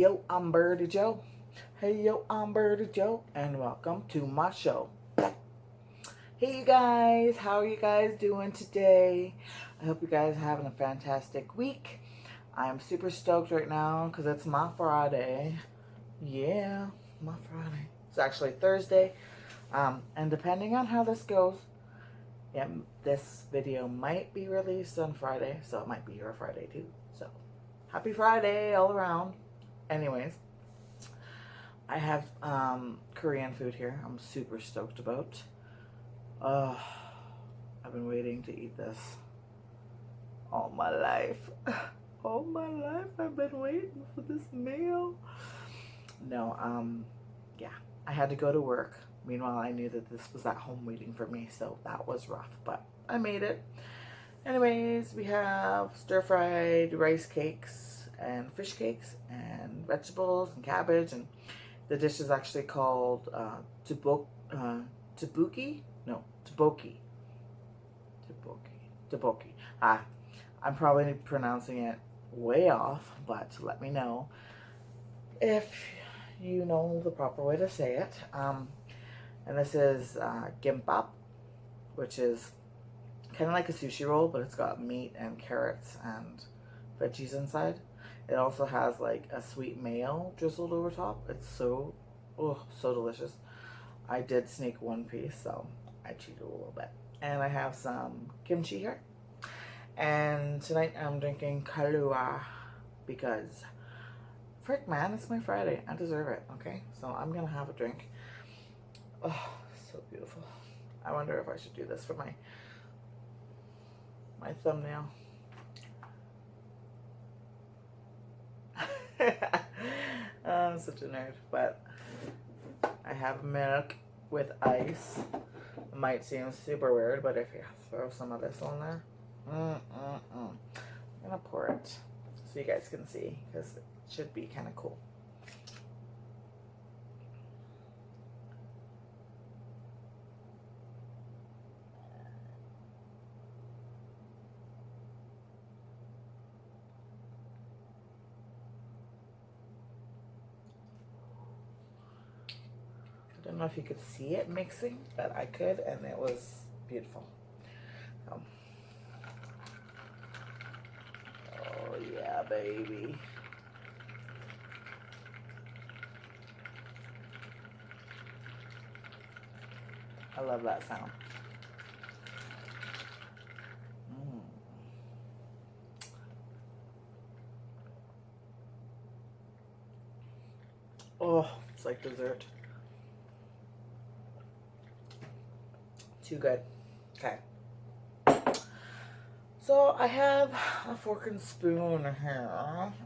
Yo, I'm Birdie Joe. Hey, yo, I'm Birdie Joe, and welcome to my show. Hey, you guys, how are you guys doing today? I hope you guys are having a fantastic week. I'm super stoked right now because it's my Friday. Yeah, my Friday. It's actually Thursday, and depending on how this goes, yeah, this video might be released on Friday, so it might be your Friday too. So, happy Friday all around. Anyways, I have Korean food here. I'm super stoked about. I've been waiting to eat this all my life. All my life I've been waiting for this meal. No, yeah, I had to go to work. Meanwhile, I knew that this was at home waiting for me, so that was rough, but I made it. Anyways, we have stir-fried rice cakes and fish cakes and vegetables and cabbage, and the dish is actually called tabuki? No, taboki. Taboki. I'm probably pronouncing it way off, but let me know if you know the proper way to say it. And this is gimbap, which is kind of like a sushi roll, but it's got meat and carrots and veggies inside. It also has like a sweet mayo drizzled over top. It's so delicious. I did sneak one piece, so I cheated a little bit. And I have some kimchi here. And tonight I'm drinking Kahlua because, frick man, it's my Friday. I deserve it, okay? So I'm gonna have a drink. Oh, so beautiful. I wonder if I should do this for my thumbnail. I'm such a nerd, but I have milk with ice. It might seem super weird, but if you throw some of this on there, I'm gonna pour it so you guys can see, because it should be kind of cool. I don't know if you could see it mixing, but I could, and it was beautiful. Oh yeah, baby. I love that sound. Oh, it's like dessert. Too good. Okay. So I have a fork and spoon here,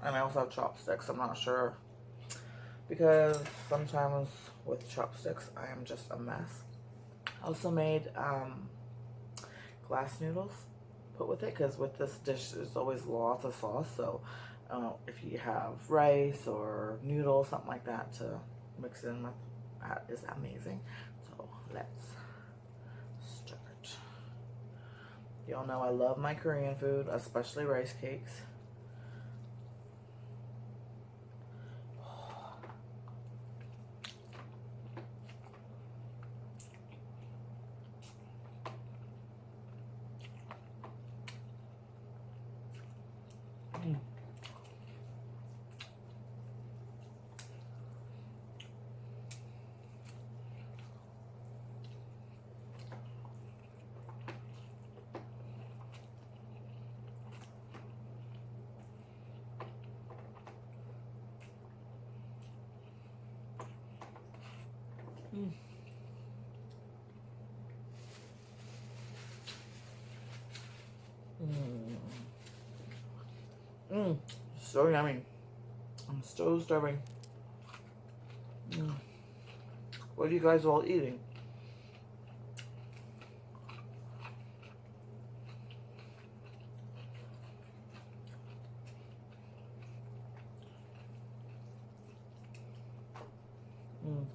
and I also have chopsticks. I'm not sure, because sometimes with chopsticks I am just a mess. I also made glass noodles put with it, because with this dish there's always lots of sauce. So if you have rice or noodles, something like that to mix in with, that is amazing. So let's start. Y'all know I love my Korean food, especially rice cakes. So yummy. I'm so starving. What are you guys all eating?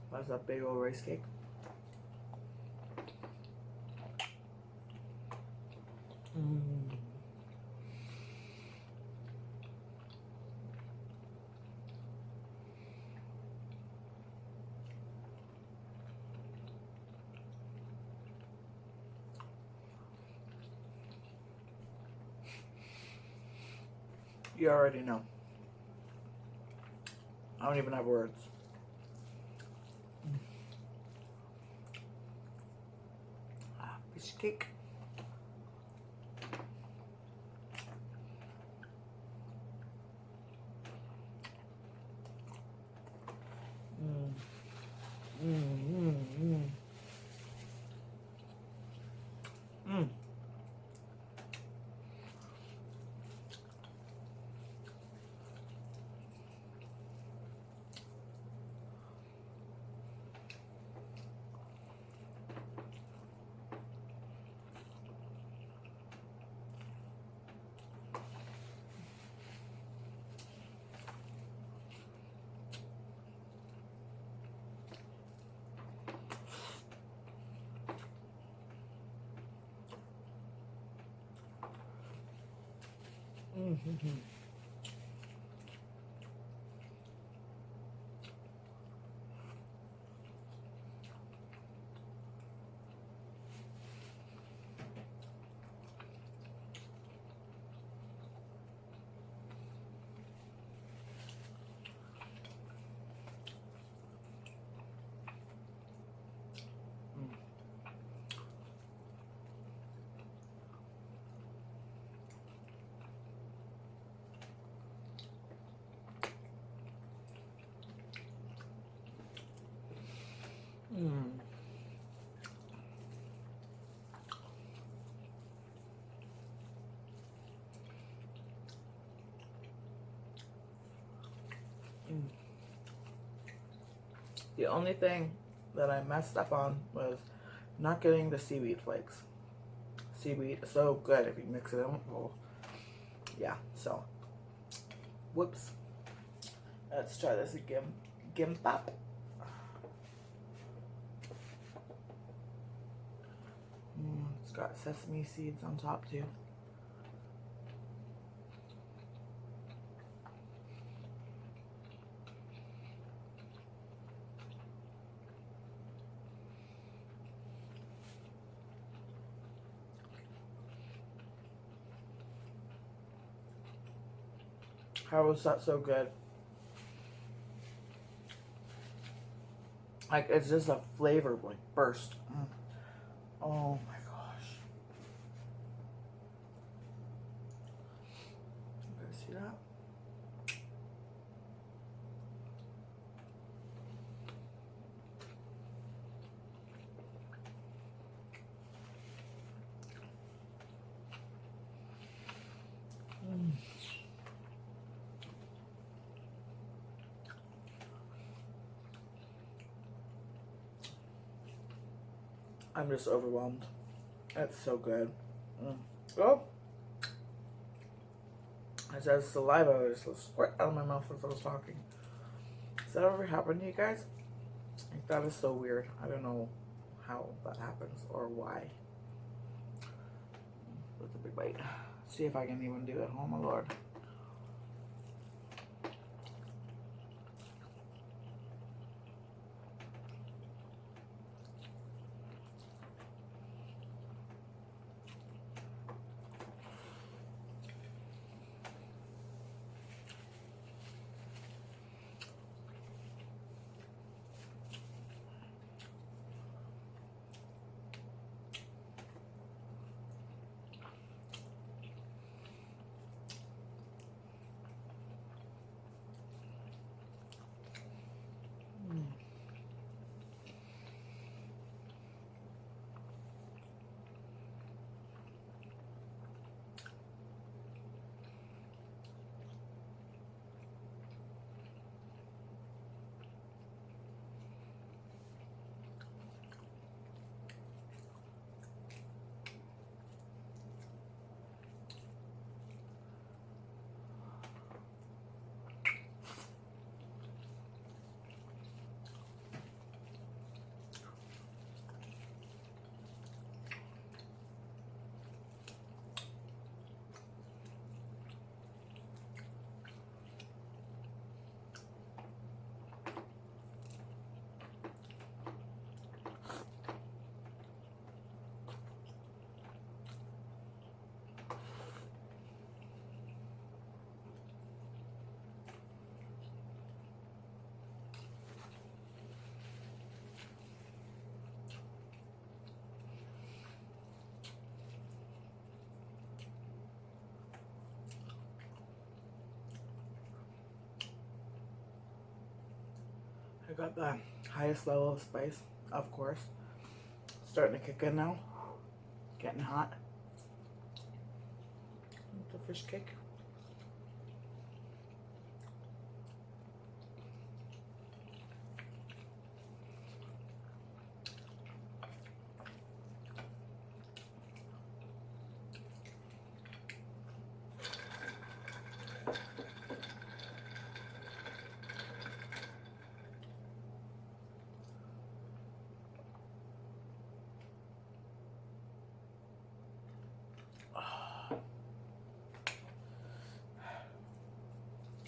That's that big old rice cake. You already know. I don't even have words. Fish cake. The only thing that I messed up on was not getting the seaweed flakes. Seaweed is so good if you mix it in. Oh, yeah, so whoops. Let's try this again. Gimbap. It's got sesame seeds on top too. How was that so good? Like, it's just a flavor, like, burst. Oh my gosh. You guys see that? I'm just overwhelmed. It's so good. Oh, I said saliva was just squirt out of my mouth as I was talking. Has that ever happened to you guys? Like, that is so weird. I don't know how that happens or why. That's a big bite. See if I can even do it. Oh my lord. I got the highest level of spice, of course. Starting to kick in now. Getting hot. The fish cake.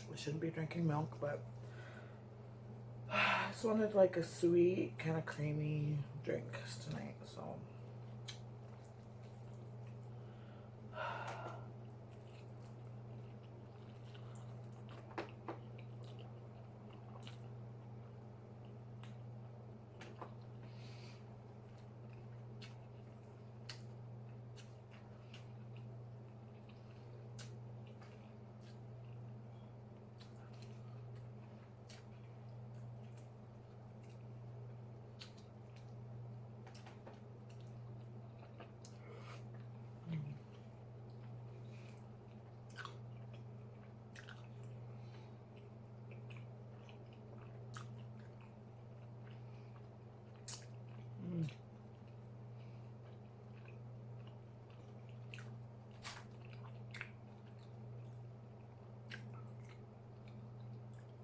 We shouldn't be drinking milk, but I just wanted like a sweet, kind of creamy drink tonight, so.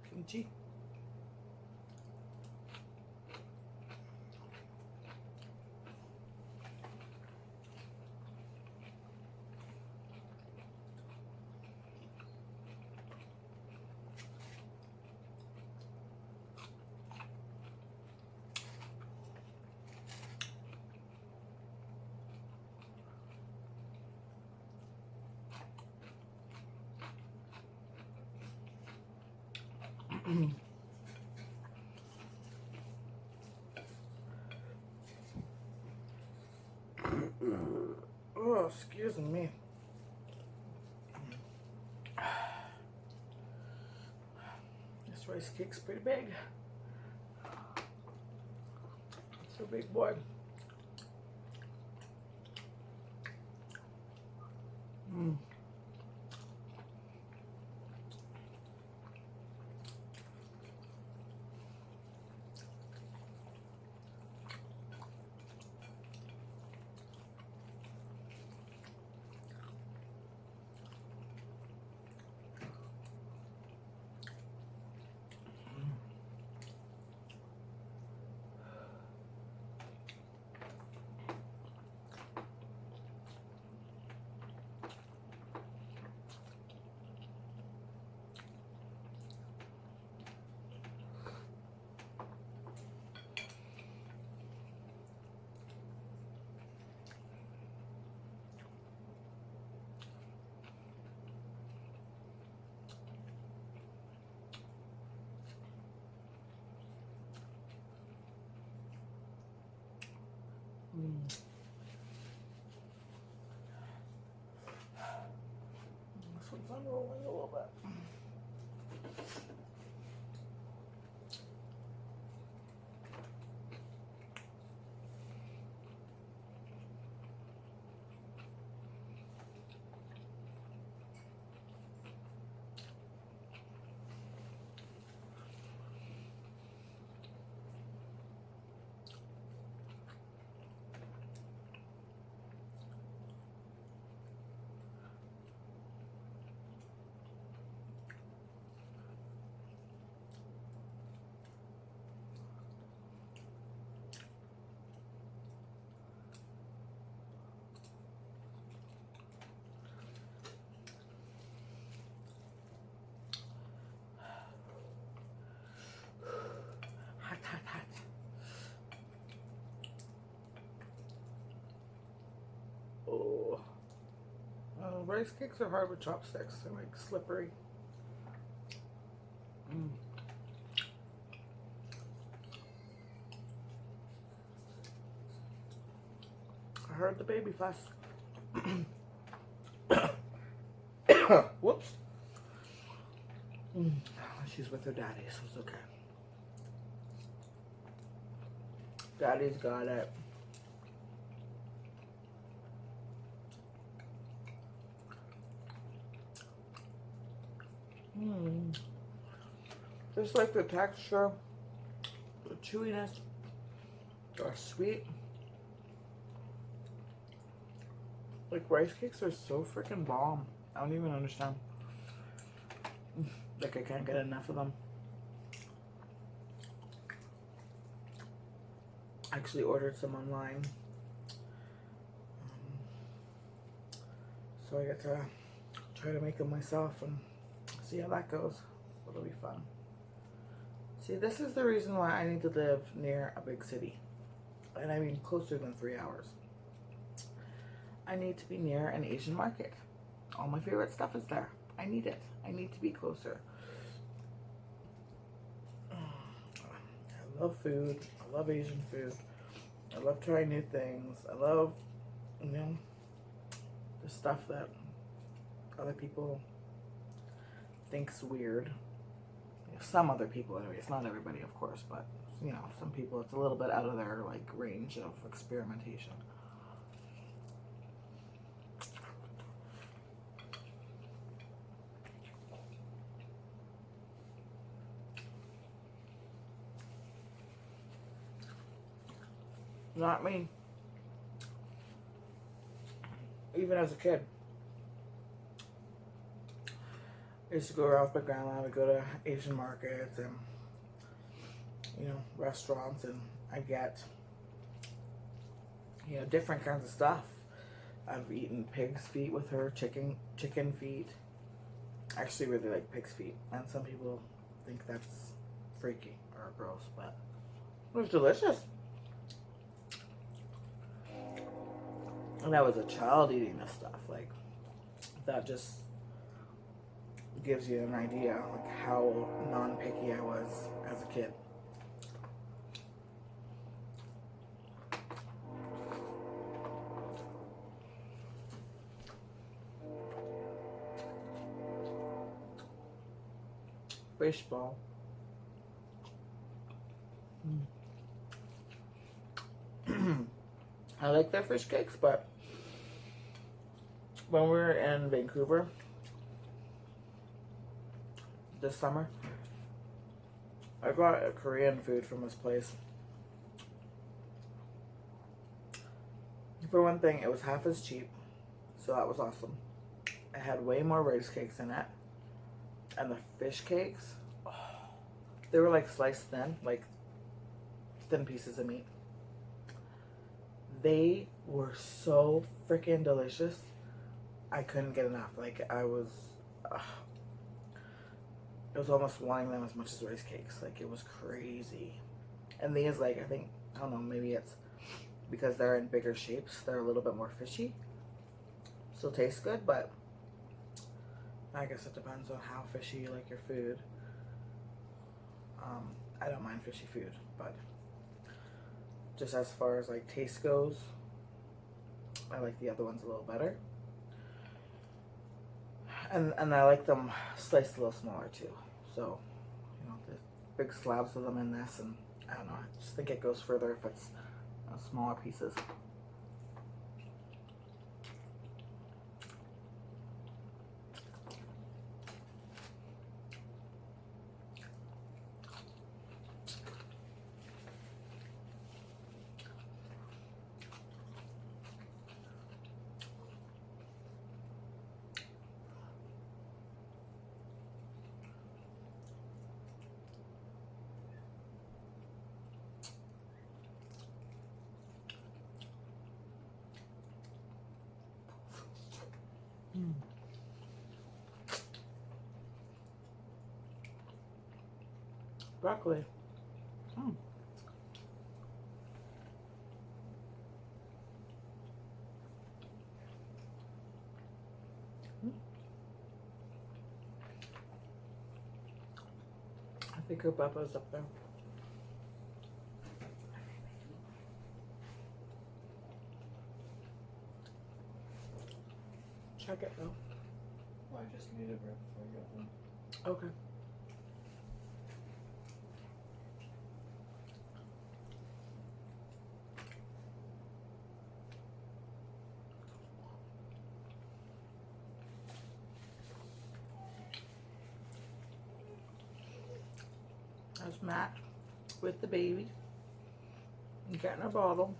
Kimchi. Oh, excuse me. This rice cake's pretty big. It's a big boy. This one's unrolling a little bit. Hot, hot, hot. Oh. Rice cakes are hard with chopsticks. They're like slippery. I heard the baby fuss. Whoops. She's with her daddy, so it's okay. Daddy's got it. Just like the texture, the chewiness, are sweet. Like rice cakes are so freaking bomb. I don't even understand. Like I can't get enough of them. I actually ordered some online. So I get to try to make them myself and see how that goes. It'll be fun. See, this is the reason why I need to live near a big city. And I mean closer than 3 hours. I need to be near an Asian market. All my favorite stuff is there. I need it. I need to be closer. I love food. I love Asian food. I love trying new things. I love, you know, the stuff that other people think's weird. Some other people, anyways. Not everybody, of course, but you know, some people it's a little bit out of their like range of experimentation. Not me. Even as a kid, I used to go around with my grandma to go to Asian markets and, you know, restaurants, and I get, you know, different kinds of stuff. I've eaten pig's feet with her, chicken feet. I actually really like pig's feet, and some people think that's freaky or gross, but it was delicious. And I was a child eating this stuff. Like, that just gives you an idea like how non-picky I was as a kid. Fish ball. I like their fish cakes, but when we were in Vancouver this summer, I got a Korean food from this place. For one thing, it was half as cheap, so that was awesome. It had way more rice cakes in it, and the fish cakes, oh, they were like sliced thin, like thin pieces of meat. They were so freaking delicious. I couldn't get enough. Like, I was almost wanting them as much as rice cakes. Like, it was crazy. And these, like, I don't know, maybe it's because they're in bigger shapes, they're a little bit more fishy. Still tastes good, but I guess it depends on how fishy you like your food. I don't mind fishy food, but just as far as like taste goes, I like the other ones a little better. And I like them sliced a little smaller too. So, you know, there's big slabs of them in this, and I don't know, I just think it goes further if it's smaller pieces. Broccoli. I think her papa's up there. Check it though. Well, I just made it right before I got home. Okay. just Matt with the baby and getting her bottle.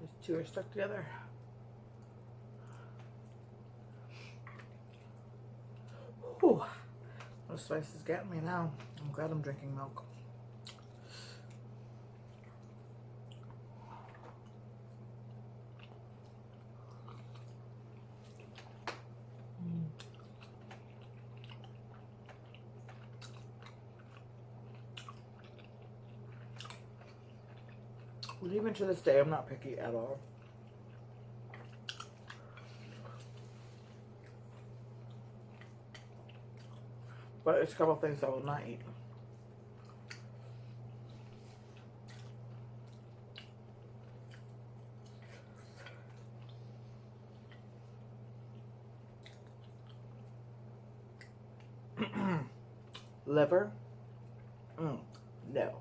These two are stuck together. Whew. The spice is getting me now. I'm glad I'm drinking milk. But even to this day, I'm not picky at all. But it's a couple things I will not eat. Liver? No.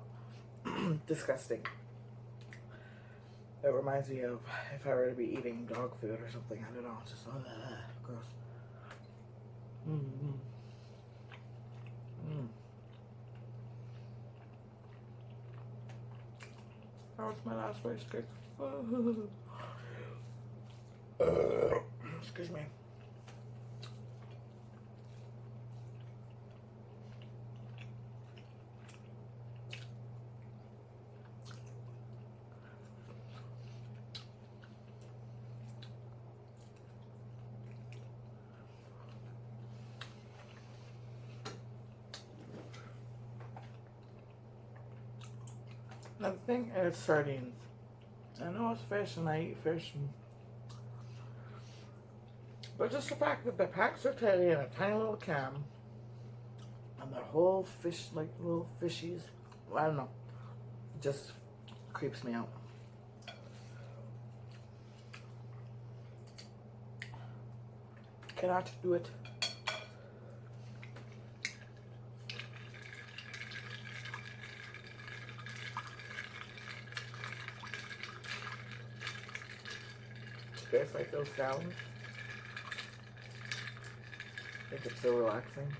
Disgusting. It reminds me of if I were to be eating dog food or something. I don't know. It's just gross. That was my last rice cake. Excuse me. Another thing is sardines. I know it's fish and I eat fish, but just the fact that the packs are tiny in a tiny little can and the whole fish, like little fishies, I don't know, it just creeps me out. Cannot do it. You guys like those sounds? I think it's so relaxing.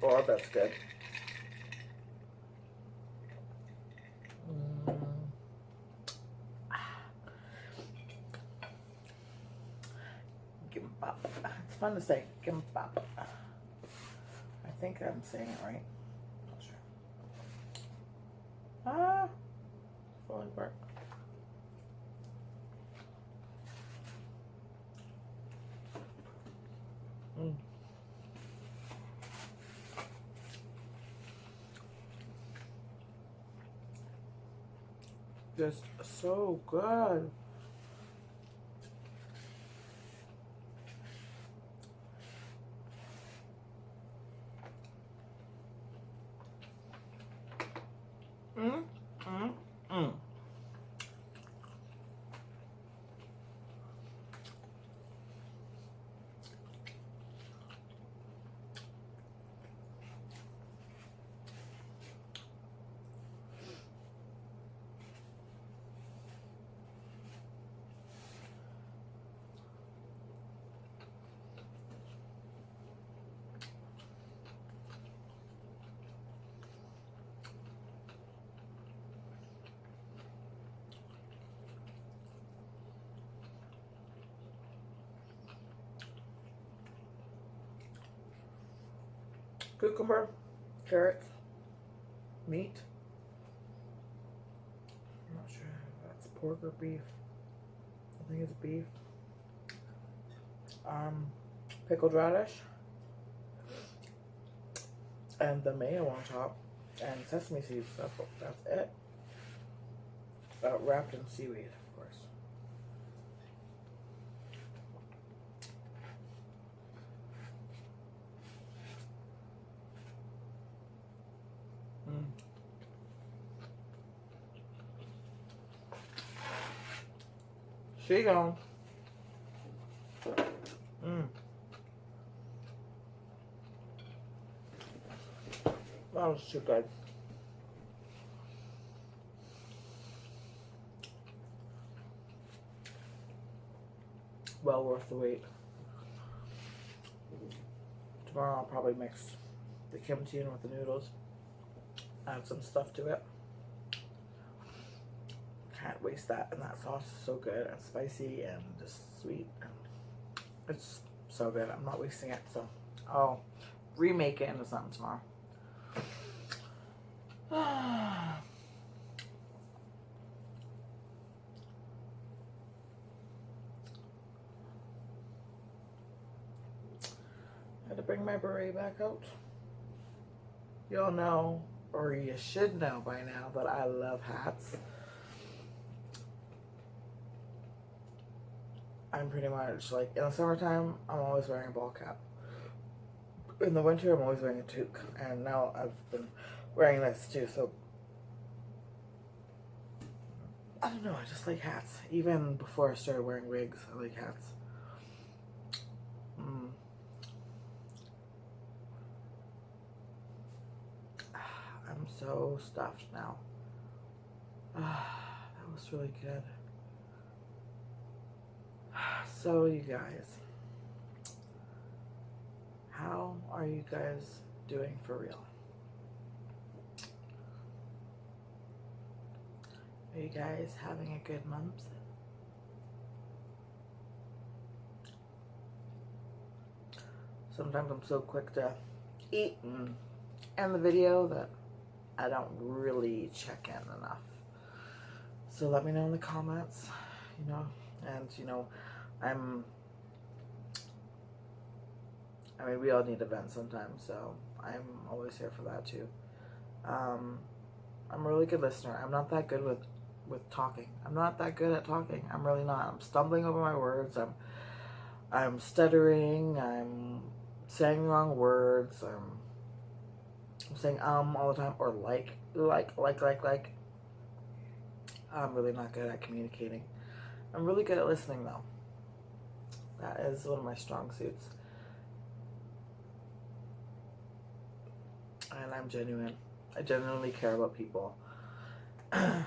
Oh, that's good. Gimbap. It's fun to say. Gimbap. I think I'm saying it right. Not sure. Falling apart. Just so good. Cucumber, carrots, meat. I'm not sure if that's pork or beef. I think it's beef. Pickled radish. And the mayo on top. And sesame seeds. That's it. Wrapped in seaweed, of course. She gone. That was too good. Well worth the wait. Tomorrow I'll probably mix the kimchi in with the noodles. Add some stuff to it. Can't waste that, and that sauce is so good and spicy and just sweet. And it's so good. I'm not wasting it, so I'll remake it into something tomorrow. I had to bring my beret back out. Y'all know, or you should know by now, that I love hats. I'm pretty much like, in the summertime, I'm always wearing a ball cap. In the winter, I'm always wearing a toque. And now I've been wearing this too, so I don't know, I just like hats. Even before I started wearing wigs, I like hats. I'm so stuffed now. That was really good. So you guys, how are you guys doing for real? Are you guys having a good month? Sometimes I'm so quick to eat and end the video that I don't really check in enough. So let me know in the comments, you know, and you know, I mean, we all need events sometimes, so I'm always here for that too. I'm a really good listener. I'm not that good with talking. I'm not that good at talking. I'm really not. I'm stumbling over my words. I'm stuttering. I'm saying the wrong words. I'm saying all the time, or like. I'm really not good at communicating. I'm really good at listening though. That is one of my strong suits. And I'm genuine. I genuinely care about people. And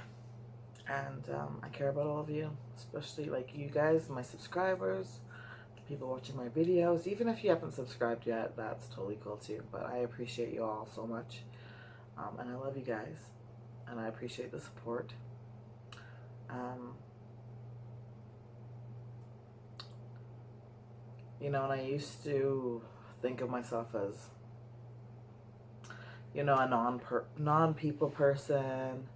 I care about all of you, especially like you guys, my subscribers, the people watching my videos. Even if you haven't subscribed yet, that's totally cool too. But I appreciate you all so much. And I love you guys. And I appreciate the support. You know, and I used to think of myself as, you know, a non-people person,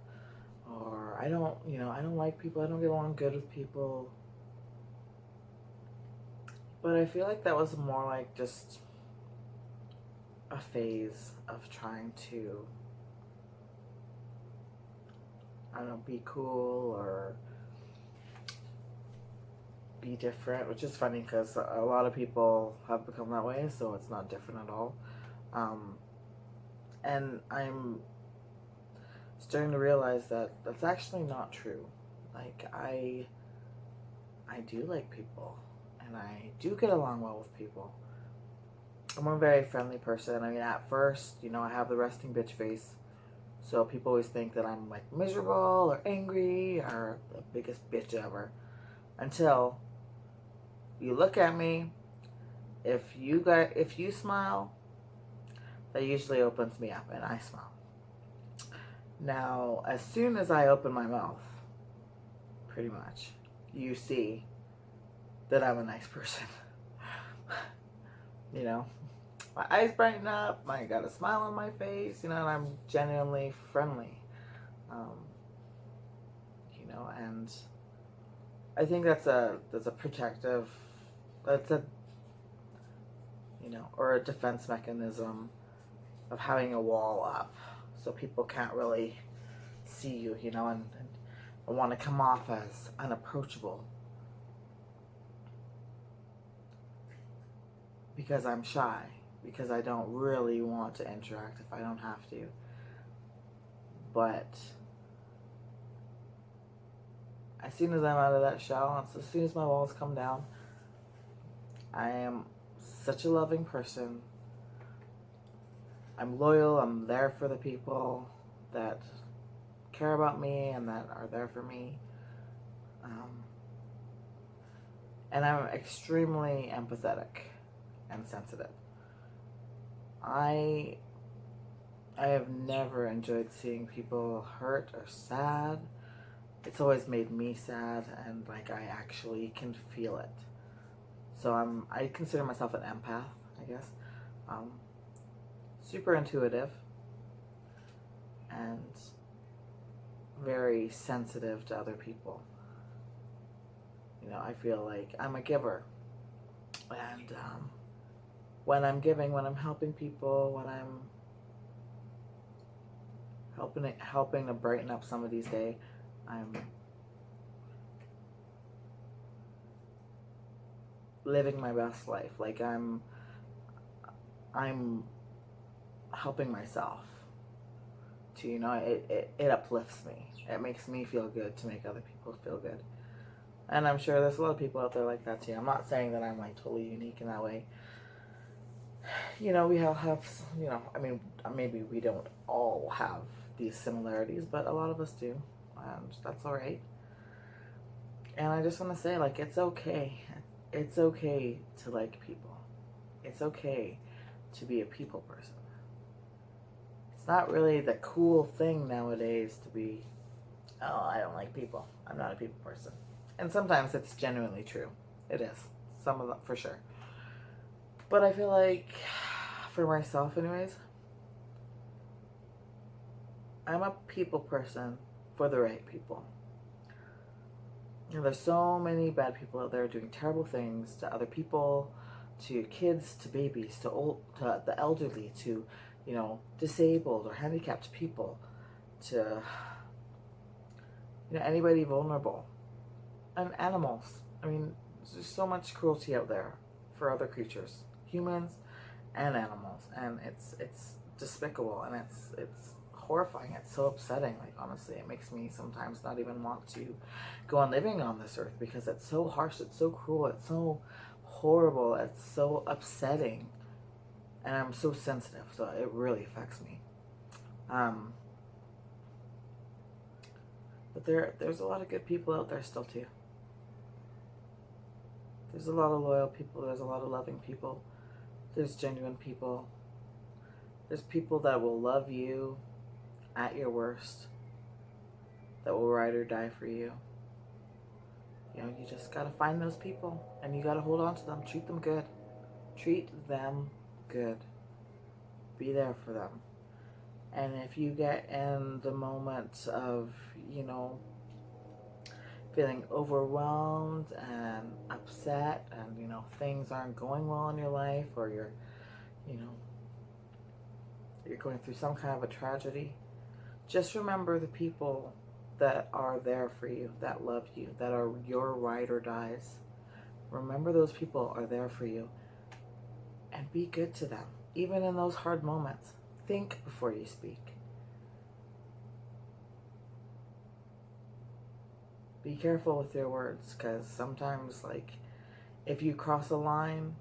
or I don't like people. I don't get along good with people. But I feel like that was more like just a phase of trying to, I don't know, be cool or be different, which is funny because a lot of people have become that way, so it's not different at all. And I'm starting to realize that that's actually not true. Like, I do like people, and I do get along well with people. I'm a very friendly person. I mean, at first, you know, I have the resting bitch face, so people always think that I'm like miserable or angry or the biggest bitch ever, until you look at me. If you smile, that usually opens me up, and I smile. Now, as soon as I open my mouth, pretty much, you see that I'm a nice person. You know, my eyes brighten up, I got a smile on my face, you know, and I'm genuinely friendly. You know, and I think that's a protective, you know, or a defense mechanism of having a wall up, so people can't really see you, you know, and want to come off as unapproachable. Because I'm shy, because I don't really want to interact if I don't have to. But as soon as I'm out of that shell, as soon as my walls come down, I am such a loving person. I'm loyal. I'm there for the people that care about me and that are there for me. And I'm extremely empathetic and sensitive. I have never enjoyed seeing people hurt or sad. It's always made me sad, and like I actually can feel it. So I consider myself an empath, I guess. Um, Super intuitive and very sensitive to other people. You know, I feel like I'm a giver, and when I'm giving, when I'm helping people, when I'm helping to brighten up somebody's day, I'm living my best life. Like I'm helping myself to, you know, it uplifts me. It makes me feel good to make other people feel good. And I'm sure there's a lot of people out there like that too. I'm not saying that I'm like totally unique in that way. You know, we all have, you know, I mean, maybe we don't all have these similarities, but a lot of us do. And that's all right. And I just want to say, like, it's okay. It's okay to like people. It's okay to be a people person. It's not really the cool thing nowadays to be, oh, I don't like people. I'm not a people person. And sometimes it's genuinely true. It is. Some of them, for sure. But I feel like, for myself anyways, I'm a people person for the right people. You know, there's so many bad people out there doing terrible things to other people, to kids, to babies, to the elderly, to, you know, disabled or handicapped people, to, you know, anybody vulnerable, and animals. I mean, there's so much cruelty out there for other creatures, humans and animals, and it's despicable, and it's horrifying. It's so upsetting. Like, honestly, it makes me sometimes not even want to go on living on this earth, because it's so harsh, it's so cruel, it's so horrible, it's so upsetting, and I'm so sensitive, so it really affects me. But there's a lot of good people out there still too. There's a lot of loyal people, there's a lot of loving people, there's genuine people, there's people that will love you at your worst, that will ride or die for you. You know, you just gotta find those people, and you gotta hold on to them. Treat them good. Treat them good. Be there for them. And if you get in the moment of, you know, feeling overwhelmed and upset, and, you know, things aren't going well in your life, or you're, you know, you're going through some kind of a tragedy, just remember the people that are there for you, that love you, that are your ride or dies. Remember those people are there for you, and be good to them, even in those hard moments. Think before you speak. Be careful with your words, because sometimes, like, if you cross a line,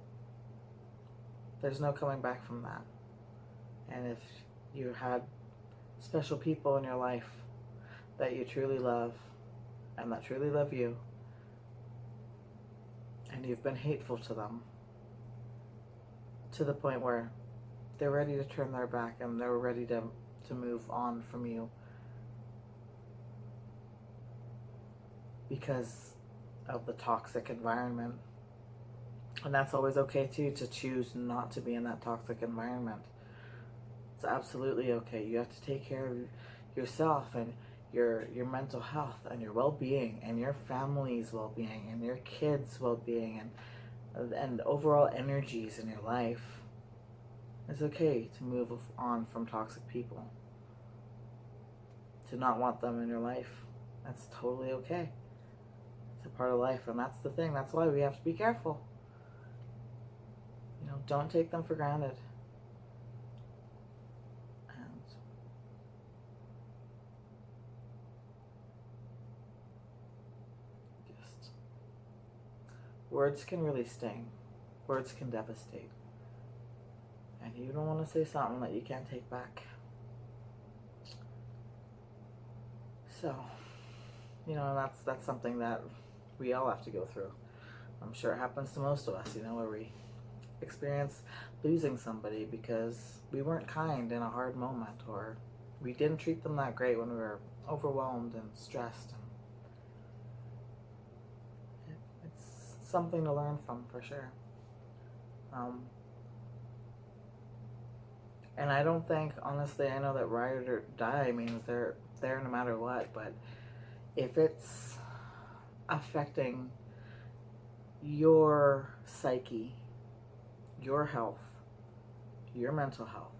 there's no coming back from that. And if you had special people in your life that you truly love, and that truly love you, and you've been hateful to them to the point where they're ready to turn their back and they're ready to move on from you because of the toxic environment. And that's always okay too, to choose not to be in that toxic environment. It's absolutely okay. You have to take care of yourself and your mental health and your well-being and your family's well-being and your kids' well-being and overall energies in your life. It's okay to move on from toxic people, to not want them in your life. That's totally okay. It's a part of life, and that's the thing. That's why we have to be careful. You know, don't take them for granted. And just, words can really sting. Words can devastate. and you don't want to say something that you can't take back. So, you know, that's something that we all have to go through. I'm sure it happens to most of us, you know, where we experience losing somebody because we weren't kind in a hard moment, or we didn't treat them that great when we were overwhelmed and stressed. And it's something to learn from, for sure. And I don't think, honestly, I know that ride or die means they're there no matter what, but if it's affecting your psyche, your health, your mental health,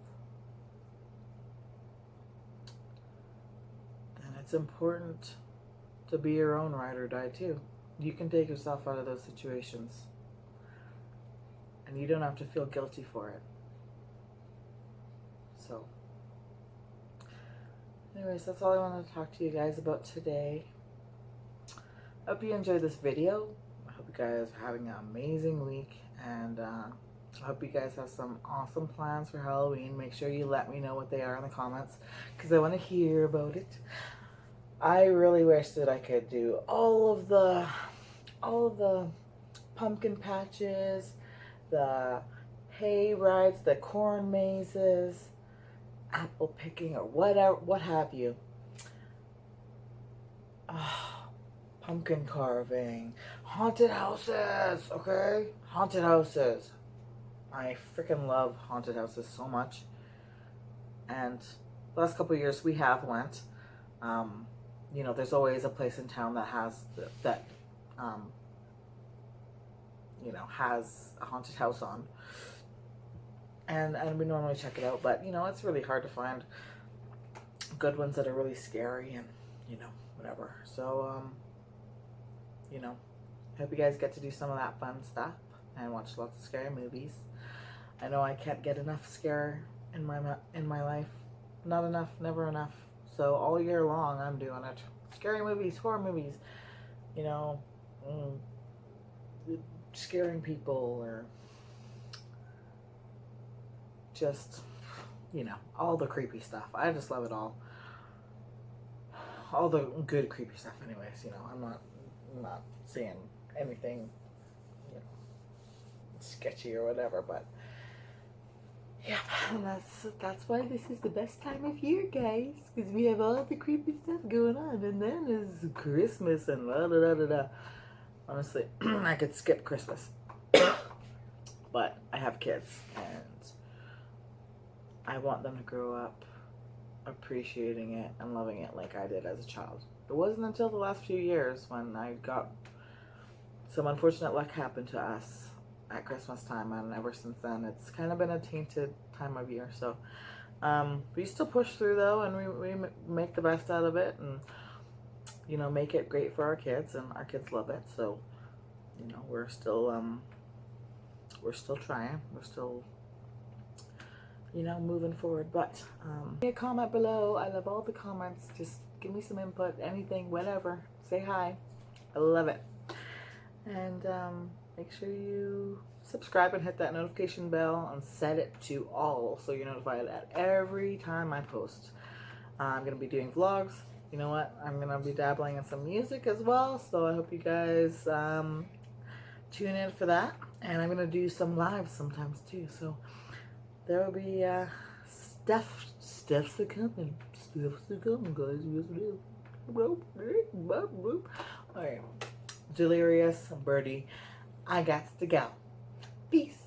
then it's important to be your own ride or die too. You can take yourself out of those situations, and you don't have to feel guilty for it. So, anyways, that's all I wanted to talk to you guys about today. I hope you enjoyed this video. I hope you guys are having an amazing week, and I hope you guys have some awesome plans for Halloween. Make sure you let me know what they are in the comments, because I want to hear about it. I really wish that I could do all of the pumpkin patches, the hay rides, the corn mazes, apple picking, or whatever, what have you. Pumpkin carving, haunted houses, okay? Haunted houses. I freaking love haunted houses so much. And the last couple of years we have went. You know, there's always a place in town that has you know, has a haunted house on. And we normally check it out, but you know, it's really hard to find good ones that are really scary and, you know, whatever. So, you know, I hope you guys get to do some of that fun stuff and watch lots of scary movies. I know I can't get enough scare in my life. Not enough, never enough. So all year long I'm doing it. Scary movies, horror movies, you know, scaring people, or just, you know, all the creepy stuff. I just love it all. All the good creepy stuff anyways, you know. I'm not seeing anything, you know, sketchy or whatever, but yeah, and that's why this is the best time of year, guys, because we have all the creepy stuff going on, and then is Christmas and la da da da da. Honestly, I could skip Christmas, but I have kids, and I want them to grow up appreciating it and loving it like I did as a child. It wasn't until the last few years when I got some unfortunate luck happened to us at Christmas time, and ever since then it's kind of been a tainted time of year. So we still push through though, and we make the best out of it, and you know, make it great for our kids, and our kids love it. So you know, we're still trying, we're still, you know, moving forward. But a comment below. I love all the comments. Just give me some input, anything, whatever. Say hi. I love it. And make sure you subscribe and hit that notification bell and set it to all so you're notified at every time I post. I'm gonna be doing vlogs. You know what? I'm gonna be dabbling in some music as well, so I hope you guys tune in for that. And I'm gonna do some lives sometimes too, so there will be stuff's to come, guys. Alright, Delirious, Birdie, I got to go. Peace.